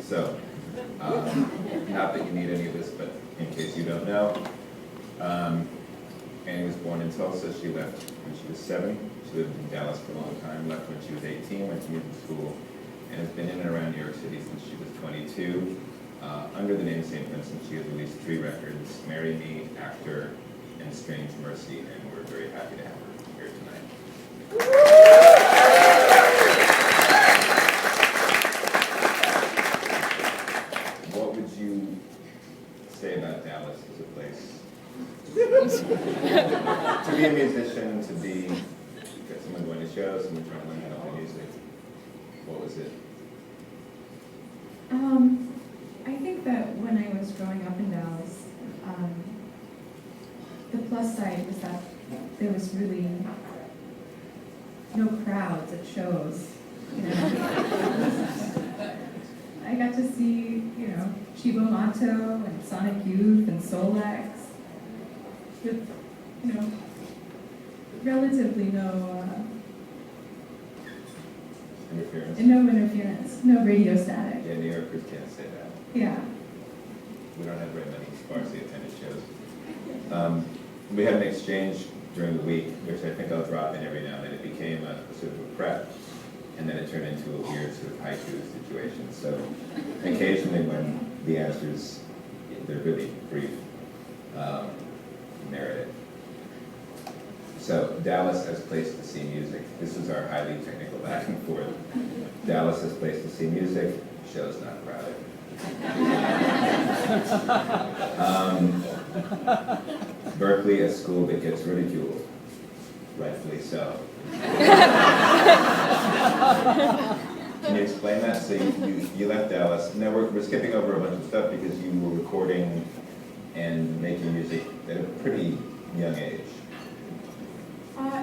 So, not that you need any of this, but in case you don't know, Annie was born in Tulsa. She left when she was 7. She lived in Dallas for a long time, left when she was 18, went to music school, and has been in and around New York City since she was 22. Under the name St. Vincent, she has released 3 records, Marry Me, After, and Strange Mercy, and we're very happy to have her here tonight. What would you say about Dallas as a place? To be a musician, to be someone going to shows, someone trying to learn how to play music. What was it? I think that when I was growing up in Dallas, the plus side was that there was really no crowds at shows. You know, I got to see, you know, Chibo Mato and Sonic Youth and Solex with, you know, relatively no Interference? no interference, no radio static. Yeah, New Yorkers can't say that. Yeah. We don't have very many sparsely attended shows. We had an exchange during the week, which I think I'll drop in every now and then. It became a sort of a prep, and then it turned into a weird sort of haiku situation. So occasionally when the answers, they're really brief, merit it. So Dallas as a place to see music. This is our highly technical back and forth. Dallas as a place to see music. Show's not crowded. Berkeley, a school that gets ridiculed, rightfully so. Can you explain that? So you left Dallas. Now we're skipping over a bunch of stuff because you were recording and making music at a pretty young age.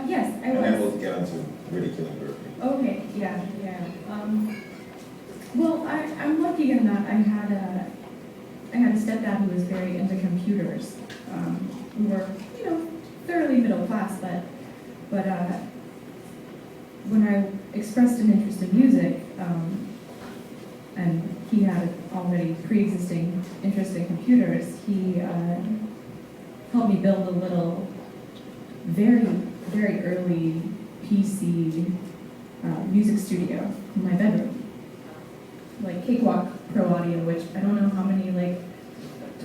Yes, I was. And then we'll get onto ridiculing Berkeley. Okay, yeah. Well, I'm lucky in that I had a stepdad who was very into computers. We were, you know, thoroughly middle class, but when I expressed an interest in music, and he had already pre-existing interest in computers, he helped me build a little, very, very early PC music studio in my bedroom. Like Cakewalk Pro Audio, which I don't know how many like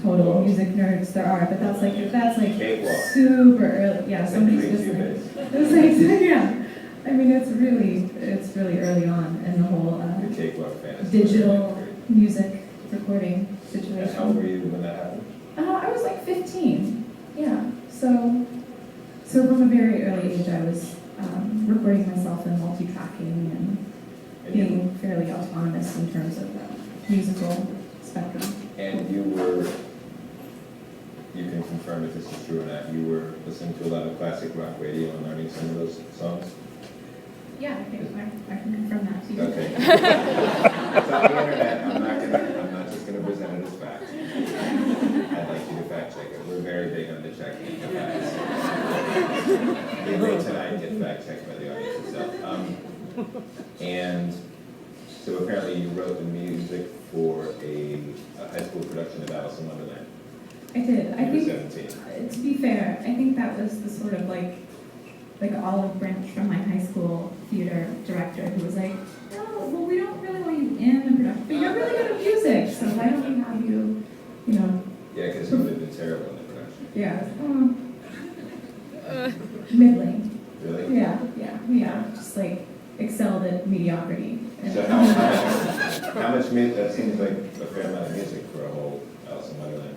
total music nerds there are, but that's like Cakewalk. super early. Yeah, somebody's Like listening. It's like, yeah. I mean, it's really early on in the whole The Cakewalk fan. digital music recording situation. How old were you when that happened? I was like 15. Yeah. So from a very early age, I was recording myself and multi-tracking and being fairly autonomous in terms of the musical spectrum. And you can confirm if this is true or not, you were listening to a lot of classic rock radio and learning some of those songs? Yeah, I can confirm that to you. Okay. It's on the internet. I'm not just going to present it as fact. I'd like you to fact check it. We're very big on the checking of facts. We may tonight get fact checked by the audience itself. And so apparently you wrote the music for a high school production of Alice in Wonderland. I did. I You were think, 17. to be fair, I think that was the sort of like olive branch from my high school theater director who was like, oh, well, we don't really want you in the production, but you're really good at music, so why don't we have you, you know. Yeah, because you would have been terrible in the production. Yeah, middling. Really? Yeah, just like excelled at mediocrity. So how much music? That seems like a fair amount of music for a whole Alice in Wonderland.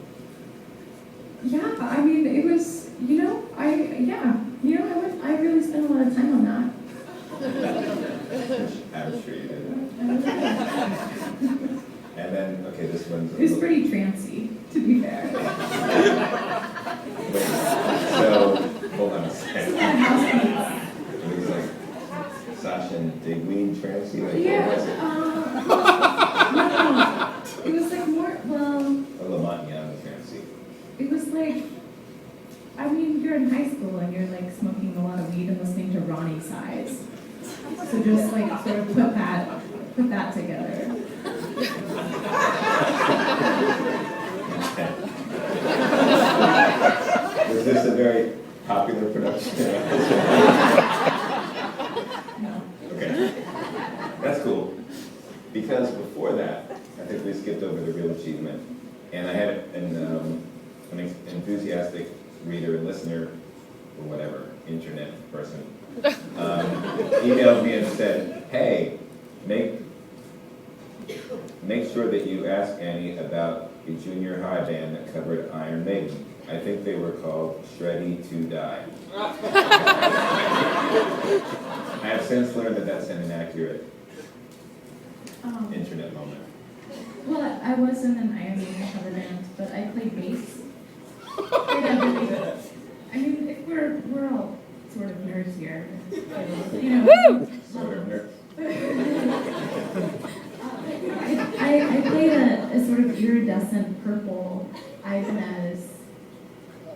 Yeah, I mean, it was, I really spent a lot of time on that. I'm sure you did. And then, okay, this one's. It was pretty trancy, to be fair. Wait, so, hold on a second. It was like Sasha and Digweed Trancy? Like, Yeah, what was it? no, it was like more, well, A Lamont Young Trancy. it was like, I mean, you're in high school and you're like smoking a lot of weed and listening to Ronnie Size. So just like sort of put that together. No. Okay, that's cool. Because before that, I think we skipped over the real achievement, and I had an enthusiastic reader and listener, or whatever, internet person, emailed me and said, "Hey, make sure that you ask Annie about a junior high band that covered Iron Maiden. I think they were called Shreddy to Die." I have since learned that that's an inaccurate internet moment. Well, I was in an Iron Maiden cover band, but I played bass. I mean, if we're all sort of nerds here, you know. Sort of nerd. I played a sort of iridescent purple Ibanez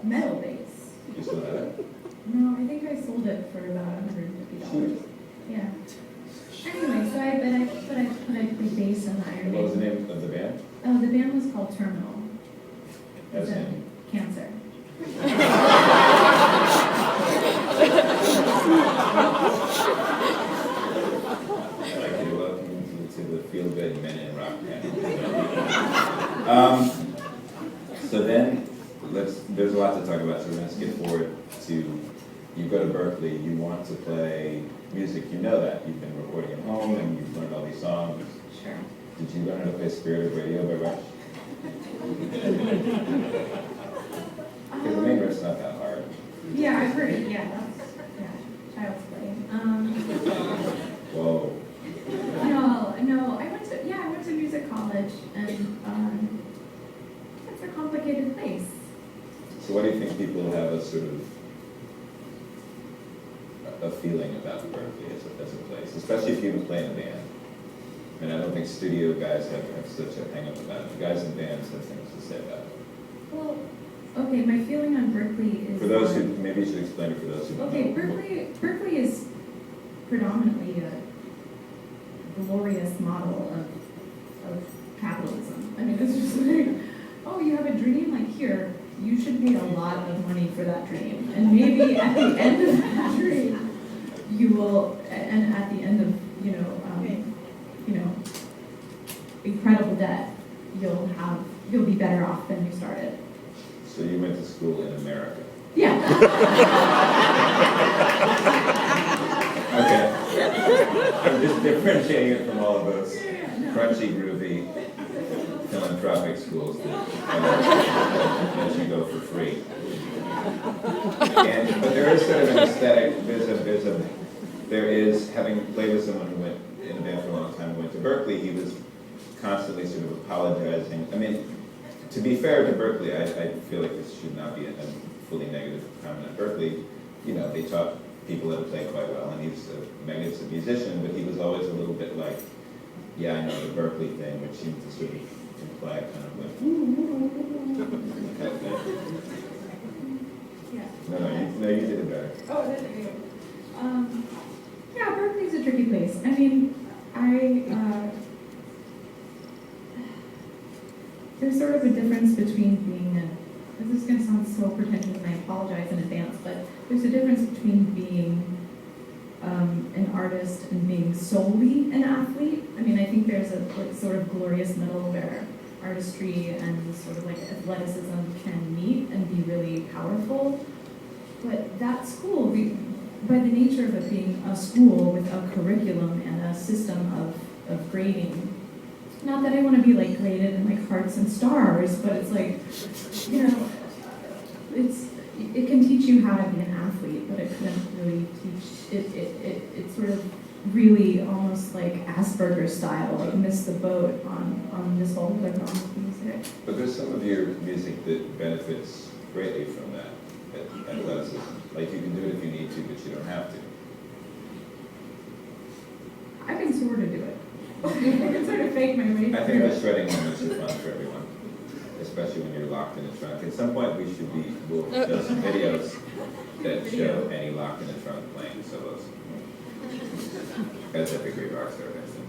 metal bass. You still have it? No, I think I sold it for about $150. Yeah. Anyway, so I played bass in the Iron Maiden. What was the name of the band? Oh, the band was called Terminal. That's It's it. Cancer. I'd like you to welcome you to the Feel Good Men in Rock Band. So then, there's a lot to talk about, so we're going to skip forward to, you go to Berkeley, you want to play music, you know that. You've been recording at home and you've learned all these songs. Sure. Did you learn how to play Spirit of Radio by Rush? Because the main riff's not that hard. Yeah, I've heard it. Yeah, child's play. Whoa. No. I went to music college, and it's a complicated place. So what do you think people have a sort of a feeling about Berkeley as a place, especially if you even play in a band? I mean, I don't think studio guys have such a hang-up about it. The guys in bands have things to say about it. Well, okay, my feeling on Berkeley is... For those who, maybe you should explain it for those who don't know. Okay, Berkeley is predominantly a glorious model of capitalism. I mean, it's just like, oh, you have a dream? Like, here, you should pay a lot of money for that dream. And maybe at the end of that dream, you will, and at the end of, incredible debt, you'll be better off than you started. So you went to school in America. Yeah. Okay. I'm just differentiating it from all of those crunchy, groovy, philanthropic schools that let you go for free. But there is sort of an aesthetic, there is, having played with someone who went in a band for a long time, who went to Berkeley, he was constantly sort of apologizing. I mean, to be fair to Berkeley, I feel like this should not be a fully negative comment on Berkeley. They taught people how to play quite well, and he was a magnificent musician, but he was always a little bit like, yeah, I know the Berkeley thing, which seemed to sort of imply kind of like, kind of thing. Yeah. No, you did it better. Oh, that's good. Yeah, Berkeley's a tricky place. I mean, there's sort of a difference between being this is going to sound so pretentious and I apologize in advance, but there's a difference between being an artist and being solely an athlete. I mean, I think there's a sort of glorious middle where artistry and sort of like athleticism can meet and be really powerful. But that school, by the nature of it being a school with a curriculum and a system of grading, not that I want to be like graded in like hearts and stars, but it's like, it can teach you how to be an athlete, but it couldn't really teach, it sort of really almost like Asperger's style, like miss the boat on this whole playground of music. But there's some of your music that benefits greatly from that athleticism. Like you can do it if you need to, but you don't have to. I can sort of do it. I can sort of fake my way through. I think the shredding moments are fun for everyone, especially when you're locked in a trunk. At some point, we'll do some videos that show Annie locked in a trunk playing solos. As every great rock star, Vincent.